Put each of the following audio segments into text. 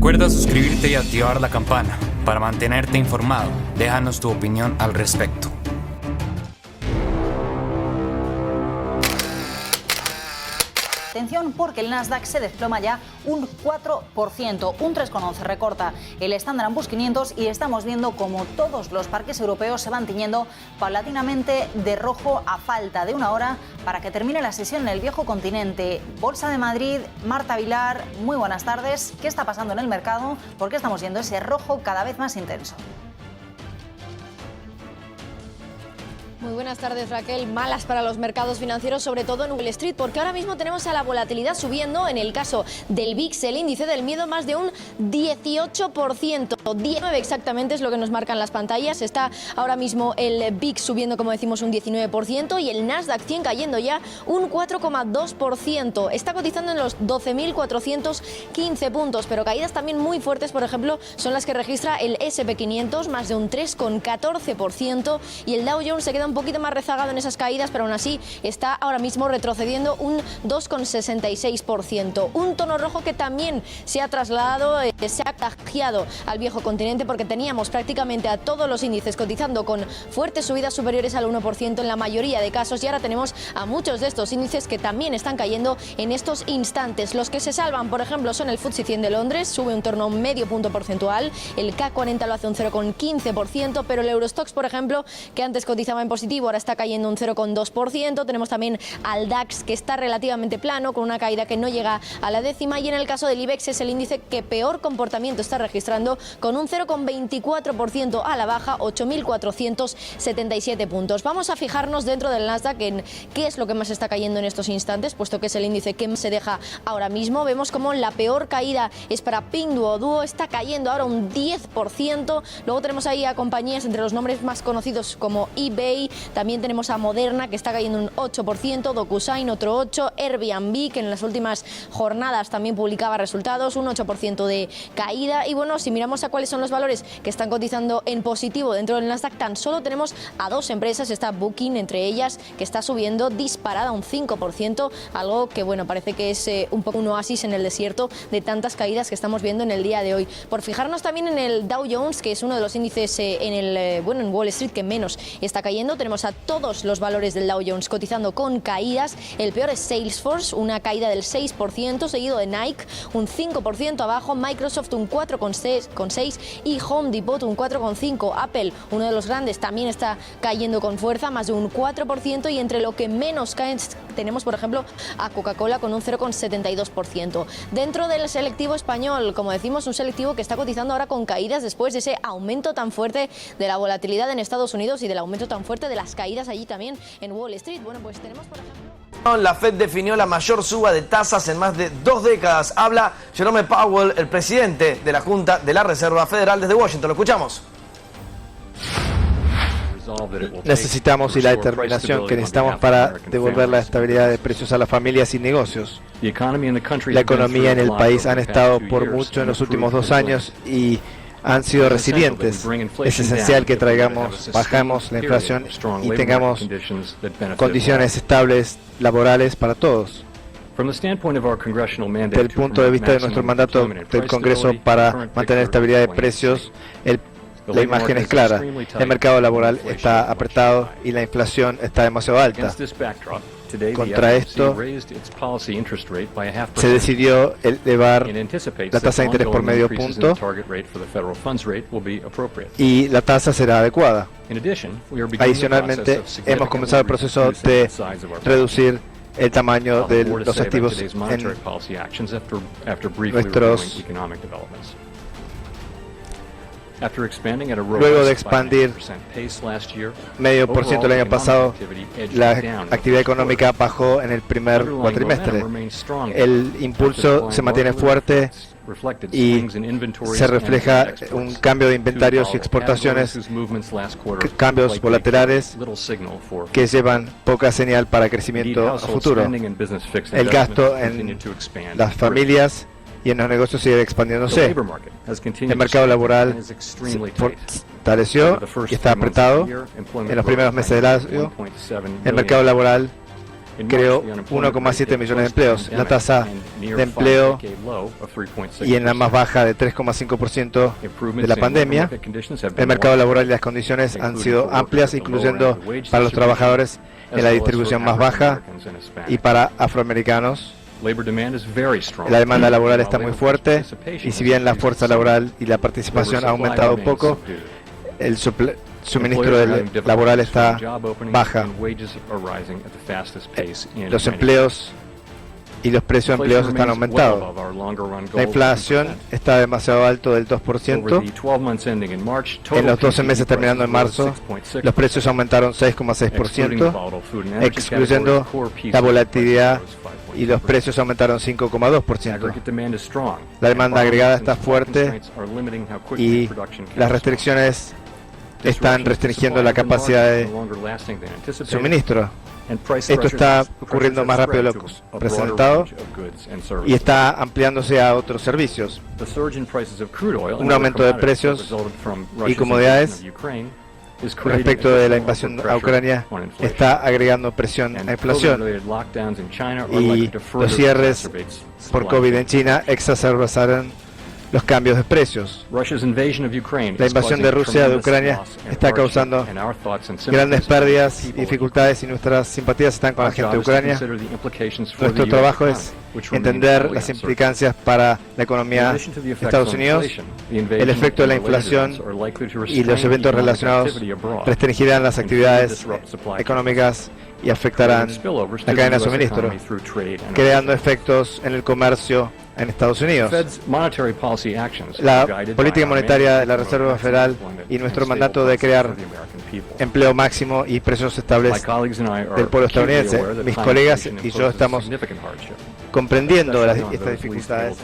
Recuerda suscribirte y activar la campana para mantenerte informado. Déjanos tu opinión al respecto. Atención porque el Nasdaq se desploma ya un 4%, un 3,11 recorta el Standard & Poor's 500 y estamos viendo como todos los parques europeos se van tiñendo paulatinamente de rojo a falta de una hora para que termine la sesión en el viejo continente. Bolsa de Madrid, Marta Vilar, muy buenas tardes. ¿Qué está pasando en el mercado? ¿Por qué estamos viendo ese rojo cada vez más intenso? Muy buenas tardes, Raquel. Malas para los mercados financieros, sobre todo en Wall Street, porque ahora mismo tenemos a la volatilidad subiendo. En el caso del VIX, el índice del miedo, más de un 18%. 19 exactamente es lo que nos marcan las pantallas. Está ahora mismo el VIX subiendo, como decimos, un 19% y el Nasdaq 100 cayendo ya un 4,2%. Está cotizando en los 12.415 puntos, pero caídas también muy fuertes, por ejemplo, son las que registra el S&P 500, más de un 3,14%, y el Dow Jones se queda un poquito más rezagado en esas caídas, pero aún así está ahora mismo retrocediendo un 2,66%. Un tono rojo que también se ha trasladado, se ha contagiado al viejo continente, porque teníamos prácticamente a todos los índices cotizando con fuertes subidas superiores al 1% en la mayoría de casos, y ahora tenemos a muchos de estos índices que también están cayendo en estos instantes. Los que se salvan, por ejemplo, son el FTSE 100 de Londres, sube un torno medio punto porcentual, el K40 lo hace un 0,15%, pero el Eurostoxx, por ejemplo, que antes cotizaba en positivo, ahora está cayendo un 0,2%. Tenemos también al DAX, que está relativamente plano, con una caída que no llega a la décima, y en el caso del IBEX es el índice que peor comportamiento está registrando, con un 0,24% a la baja, 8.477 puntos. Vamos a fijarnos dentro del Nasdaq en qué es lo que más está cayendo en estos instantes, puesto que es el índice que más se deja ahora mismo. Vemos como la peor caída es para Pinduoduo, está cayendo ahora un 10%. Luego tenemos ahí a compañías entre los nombres más conocidos como eBay. También tenemos a Moderna, que está cayendo un 8%, DocuSign otro 8%, Airbnb, que en las últimas jornadas también publicaba resultados, un 8% de caída. Y bueno, si miramos a cuáles son los valores que están cotizando en positivo dentro del Nasdaq, tan solo tenemos a dos empresas. Está Booking entre ellas, que está subiendo disparada un 5%, algo que bueno, parece que es un poco un oasis en el desierto de tantas caídas que estamos viendo en el día de hoy. Por fijarnos también en el Dow Jones, que es uno de los índices en Wall Street que menos está cayendo, tenemos a todos los valores del Dow Jones cotizando con caídas. El peor es Salesforce, una caída del 6%, seguido de Nike, un 5% abajo, Microsoft un 4,6% y Home Depot un 4,5%. Apple, uno de los grandes, también está cayendo con fuerza, más de un 4%, y entre lo que menos caen tenemos, por ejemplo, a Coca-Cola con un 0,72%. Dentro del selectivo español, como decimos, un selectivo que está cotizando ahora con caídas después de ese aumento tan fuerte de la volatilidad en Estados Unidos y del aumento tan fuerte de las caídas allí también en Wall Street. Bueno, pues tenemos, por ejemplo... La Fed definió la mayor suba de tasas en más de 2 décadas. Habla Jerome Powell, el presidente de la Junta de la Reserva Federal, desde Washington. Lo escuchamos. Necesitamos y la determinación que necesitamos para devolver la estabilidad de precios a las familias y negocios. La economía en el país han estado por mucho en los últimos 2 años y han sido resilientes. Es esencial que bajamos la inflación y tengamos condiciones estables laborales para todos. Desde el punto de vista de nuestro mandato del Congreso para mantener estabilidad de precios, la imagen es clara. El mercado laboral está apretado y la inflación está demasiado alta. Contra esto, se decidió elevar la tasa de interés por medio punto y la tasa será adecuada. Adicionalmente, hemos comenzado el proceso de reducir el tamaño de los activos en nuestros. Luego de expandir 0,5% el año pasado, la actividad económica bajó en el primer cuatrimestre. El impulso se mantiene fuerte y se refleja un cambio de inventarios y exportaciones, cambios colaterales que llevan poca señal para crecimiento a futuro. El gasto en las familias y en los negocios sigue expandiéndose. El mercado laboral se fortaleció y está apretado en los primeros meses del año. El mercado laboral creó 1,7 millones de empleos. La tasa de empleo y en la más baja de 3,5% de la pandemia. El mercado laboral y las condiciones han sido amplias, incluyendo para los trabajadores en la distribución más baja y para afroamericanos. La demanda laboral está muy fuerte y si bien la fuerza laboral y la participación ha aumentado un poco, el suministro laboral está baja. Los empleos y los precios de empleos están aumentados. La inflación está demasiado alto del 2%. En los 12 meses terminando en marzo, los precios aumentaron 6,6%, excluyendo la volatilidad, y los precios aumentaron 5,2%. La demanda agregada está fuerte y las restricciones están restringiendo la capacidad de suministro. Esto está ocurriendo más rápido de lo presentado y está ampliándose a otros servicios. Un aumento de precios y comodidades respecto de la invasión a Ucrania está agregando presión a inflación, y los cierres por COVID en China exacerbaron los cambios de precios. La invasión de Rusia de Ucrania está causando grandes pérdidas y dificultades, y nuestras simpatías están con la gente de Ucrania. Nuestro trabajo es entender las implicancias para la economía de Estados Unidos. El efecto de la inflación y los eventos relacionados restringirán las actividades económicas y afectarán la cadena de suministro, creando efectos en el comercio en Estados Unidos. La política monetaria de la Reserva Federal y nuestro mandato de crear empleo máximo y precios estables del pueblo estadounidense. Mis colegas y yo estamos comprendiendo estas dificultades.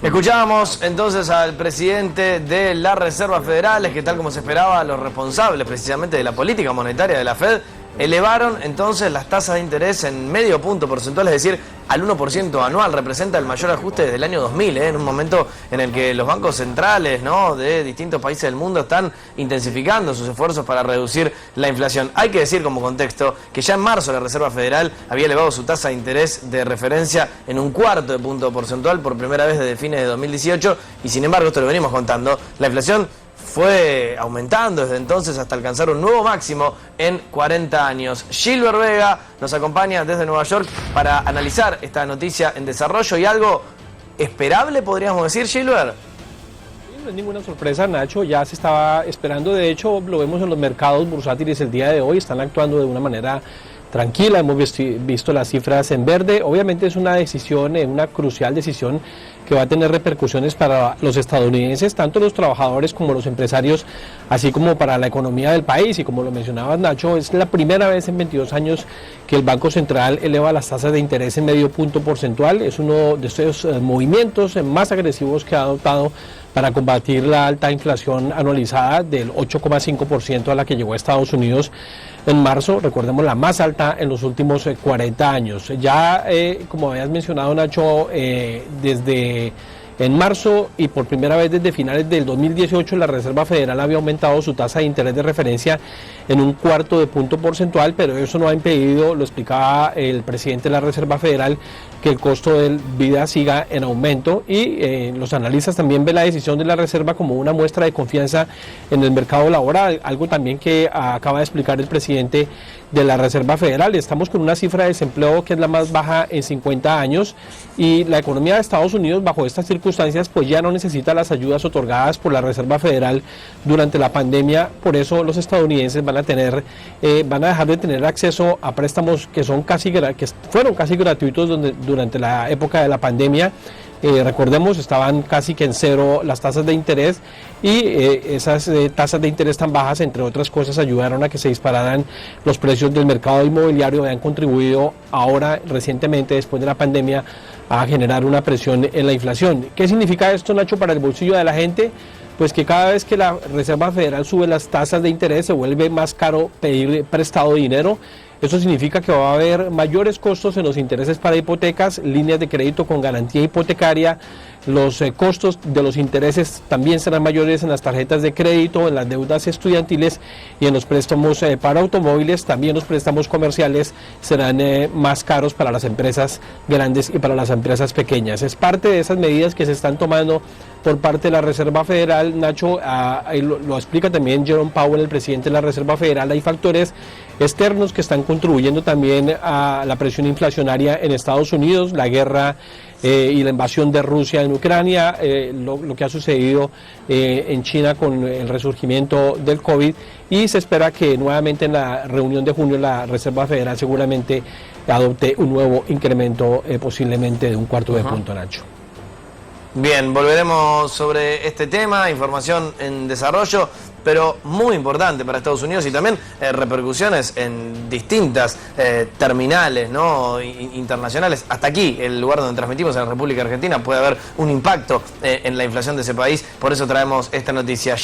Escuchábamos entonces al presidente de la Reserva Federal, que tal como se esperaba, los responsables precisamente de la política monetaria de la Fed elevaron entonces las tasas de interés en medio punto porcentual, es decir, al 1% anual. Representa el mayor ajuste desde el año 2000, en un momento en el que los bancos centrales, de distintos países del mundo están intensificando sus esfuerzos para reducir la inflación. Hay que decir como contexto que ya en marzo la Reserva Federal había elevado su tasa de interés de referencia en 1/4 de punto porcentual por primera vez desde fines de 2018, y sin embargo, esto lo venimos contando, la inflación fue aumentando desde entonces hasta alcanzar un nuevo máximo en 40 años. Gilbert Vega nos acompaña desde Nueva York para analizar esta noticia en desarrollo y algo esperable, podríamos decir, Gilbert. No es ninguna sorpresa, Nacho, ya se estaba esperando. De hecho, lo vemos en los mercados bursátiles el día de hoy, están actuando de una manera tranquila. Hemos visto las cifras en verde. Obviamente es una decisión, una crucial decisión que va a tener repercusiones para los estadounidenses, tanto los trabajadores como los empresarios, así como para la economía del país. Y como lo mencionabas, Nacho, es la primera vez en 22 años que el Banco Central eleva las tasas de interés en medio punto porcentual. Es uno de estos movimientos más agresivos que ha adoptado para combatir la alta inflación anualizada del 8,5% a la que llegó a Estados Unidos en marzo, recordemos la más alta en los últimos 40 años. Ya, como habías mencionado, Nacho, desde en marzo y por primera vez desde finales del 2018 la Reserva Federal había aumentado su tasa de interés de referencia en 1/4 de punto porcentual, pero eso no ha impedido, lo explicaba el presidente de la Reserva Federal, que el costo de vida siga en aumento, y los analistas también ven la decisión de la Reserva como una muestra de confianza en el mercado laboral, algo también que acaba de explicar el presidente de la Reserva Federal. Estamos con una cifra de desempleo que es la más baja en 50 años y la economía de Estados Unidos bajo estas circunstancias pues ya no necesita las ayudas otorgadas por la Reserva Federal durante la pandemia. Por eso los estadounidenses van a dejar de tener acceso a préstamos que fueron casi gratuitos durante la época de la pandemia. Recordemos, estaban casi que en cero las tasas de interés, y esas tasas de interés tan bajas, entre otras cosas, ayudaron a que se dispararan los precios del mercado inmobiliario y han contribuido ahora, recientemente, después de la pandemia, a generar una presión en la inflación. ¿Qué significa esto, Nacho, para el bolsillo de la gente? Pues que cada vez que la Reserva Federal sube las tasas de interés se vuelve más caro pedir prestado dinero. Eso significa que va a haber mayores costos en los intereses para hipotecas, líneas de crédito con garantía hipotecaria, los costos de los intereses también serán mayores en las tarjetas de crédito, en las deudas estudiantiles y en los préstamos para automóviles. También los préstamos comerciales serán más caros para las empresas grandes y para las empresas pequeñas. Es parte de esas medidas que se están tomando por parte de la Reserva Federal, Nacho. Lo explica también Jerome Powell, el presidente de la Reserva Federal. Hay factores externos que están contribuyendo también a la presión inflacionaria en Estados Unidos, la guerra y la invasión de Rusia en Ucrania, lo que ha sucedido en China con el resurgimiento del COVID, y se espera que nuevamente en la reunión de junio la Reserva Federal seguramente adopte un nuevo incremento, posiblemente de un cuarto de punto, Nacho. Bien, volveremos sobre este tema, información en desarrollo, pero muy importante para Estados Unidos y también repercusiones en distintas terminales, ¿no?, internacionales. Hasta aquí, el lugar donde transmitimos, en la República Argentina, puede haber un impacto en la inflación de ese país. Por eso traemos esta noticia.